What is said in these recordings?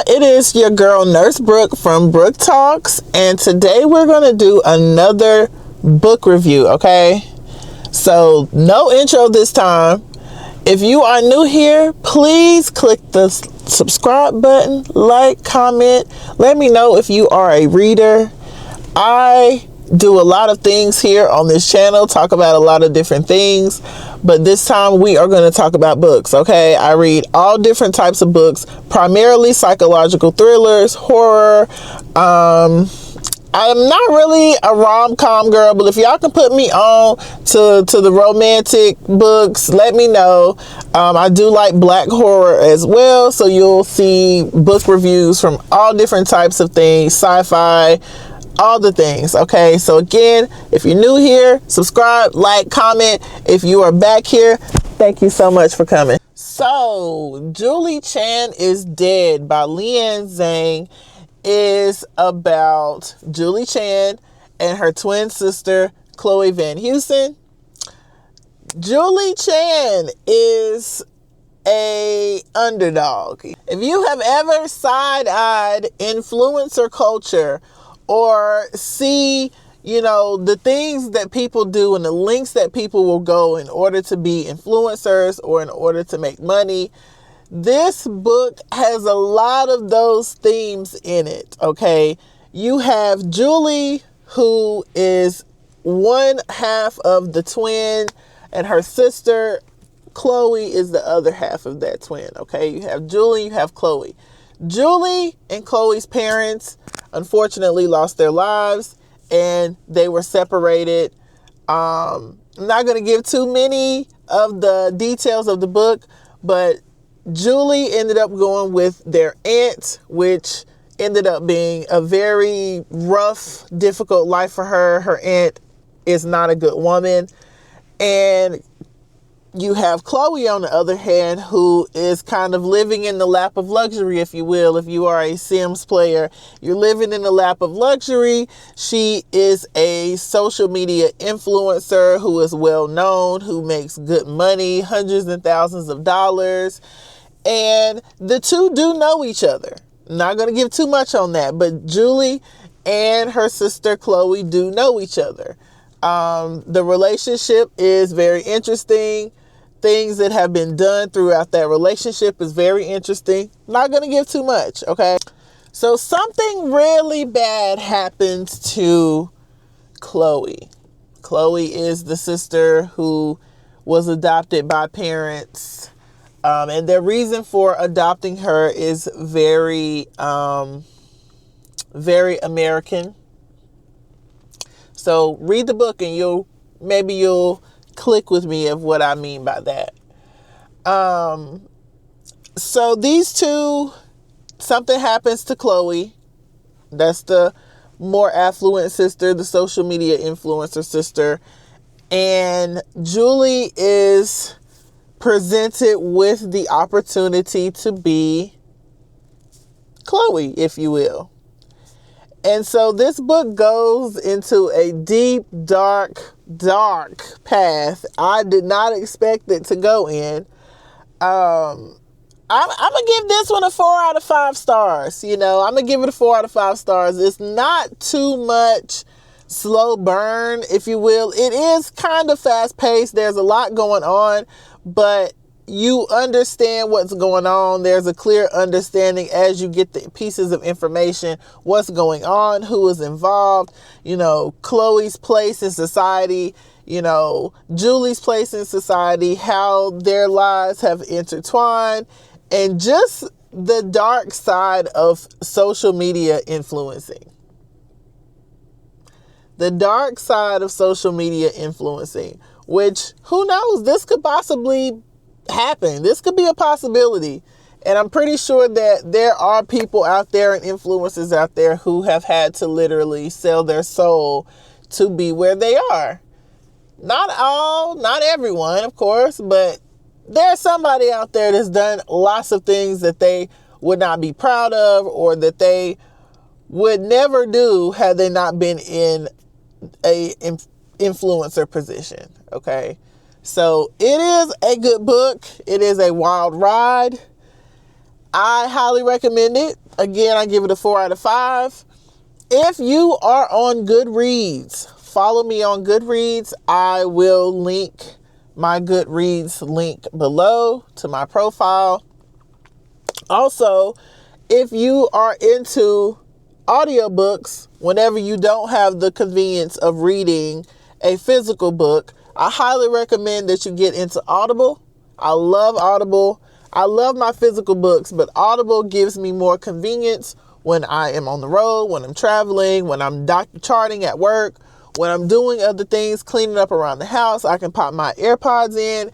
It is your girl Nurse Brook from Brook Talks, and today we're going to do another book review, okay? So, no intro this time. If you are new here, please click the subscribe button, like, comment, let me know if you are a reader. I do a lot of things here on this channel, talk about a lot of different things, but this time we are going to talk about books, okay? I read all different types of books, primarily psychological thrillers, horror. I'm not really a rom-com girl, but if y'all can put me on to the romantic books, let me know. I do like black horror as well, so you'll see book reviews from all different types of things, sci-fi, all the things, okay? So again, if you're new here, subscribe, like, comment. If you are back here, thank you so much for coming. So, Juli Chan Is Dead by Liann Zhang is about Juli Chan and her twin sister, Chloe Van Heusen. Juli Chan is a underdog. If you have ever side-eyed influencer culture, or see, the things that people do and the links that people will go in order to be influencers or in order to make money, this book has a lot of those themes in it, okay? You have Juli, who is one half of the twin, and her sister, Chloe, is the other half of that twin, okay? You have Juli, you have Chloe. Juli and Chloe's parents unfortunately lost their lives and they were separated. I'm not going to give too many of the details of the book, but Juli ended up going with their aunt, which ended up being a very rough, difficult life for her. Her aunt is not a good woman. And you have Chloe, on the other hand, who is kind of living in the lap of luxury, if you will. If you are a Sims player, you're living in the lap of luxury. She is a social media influencer who is well known, who makes good money, hundreds and thousands of dollars. And the two do know each other. Not going to give too much on that, but Juli and her sister Chloe do know each other. The relationship is very interesting. Things that have been done throughout that relationship is very interesting. Not going to give too much, okay? So something really bad happens to Chloe. Chloe is the sister who was adopted by parents. And their reason for adopting her is very, very American. So read the book and you'll click with me of what I mean by that. So these two, something happens to Chloe. That's the more affluent sister, the social media influencer sister. And Juli is presented with the opportunity to be Chloe, if you will. And so this book goes into a deep, dark path I did not expect it to go in. I'm going to give this one a 4 out of 5 stars. I'm going to give it a 4 out of 5 stars. It's not too much slow burn, if you will. It is kind of fast paced. There's a lot going on, but you understand what's going on. There's a clear understanding as you get the pieces of information, what's going on, who is involved, Chloe's place in society, Juli's place in society, how their lives have intertwined, and just the dark side of social media influencing. The dark side of social media influencing, which, who knows, this could possibly happen. This could be a possibility. And I'm pretty sure that there are people out there and influencers out there who have had to literally sell their soul to be where they are. Not all, not everyone, of course, but there's somebody out there that's done lots of things that they would not be proud of or that they would never do had they not been in a influencer position. Okay. So it is a good book. It is a wild ride. I highly recommend it. Again, I give it a 4 out of 5. If you are on Goodreads, follow me on Goodreads. I will link my Goodreads link below to my profile. Also, if you are into audiobooks, whenever you don't have the convenience of reading a physical book, I highly recommend that you get into Audible. I love Audible. I love my physical books, but Audible gives me more convenience when I am on the road, when I'm traveling, when I'm charting at work, when I'm doing other things, cleaning up around the house. I can pop my AirPods in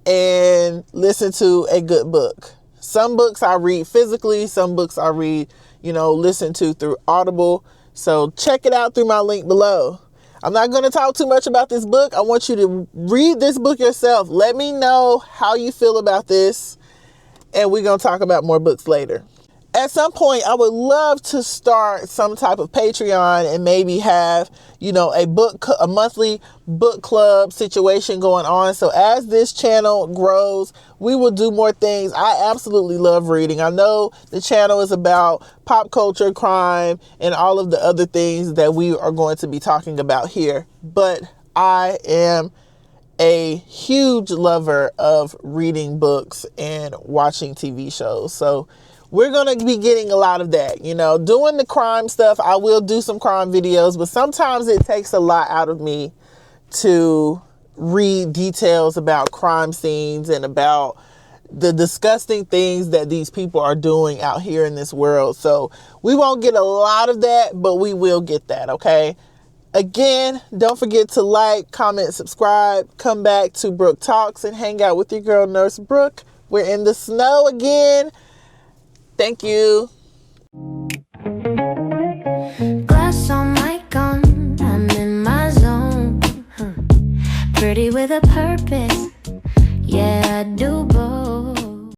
and listen to a good book. Some books I read physically, some books I read, listen to through Audible. So check it out through my link below. I'm not going to talk too much about this book. I want you to read this book yourself. Let me know how you feel about this, and we're going to talk about more books later. At some point, I would love to start some type of Patreon and maybe have, a monthly book club situation going on. So as this channel grows, we will do more things. I absolutely love reading. I know the channel is about pop culture, crime, and all of the other things that we are going to be talking about here. But I am a huge lover of reading books and watching TV shows. So we're going to be getting a lot of that, doing the crime stuff. I will do some crime videos, but sometimes it takes a lot out of me to read details about crime scenes and about the disgusting things that these people are doing out here in this world. So we won't get a lot of that, but we will get that. Okay. Again, don't forget to like, comment, subscribe, come back to Brook Talks and hang out with your girl, Nurse Brooke. We're in the snow again. Thank you. Glass on my gun, I'm in my zone. Pretty with a purpose. Yeah, I do.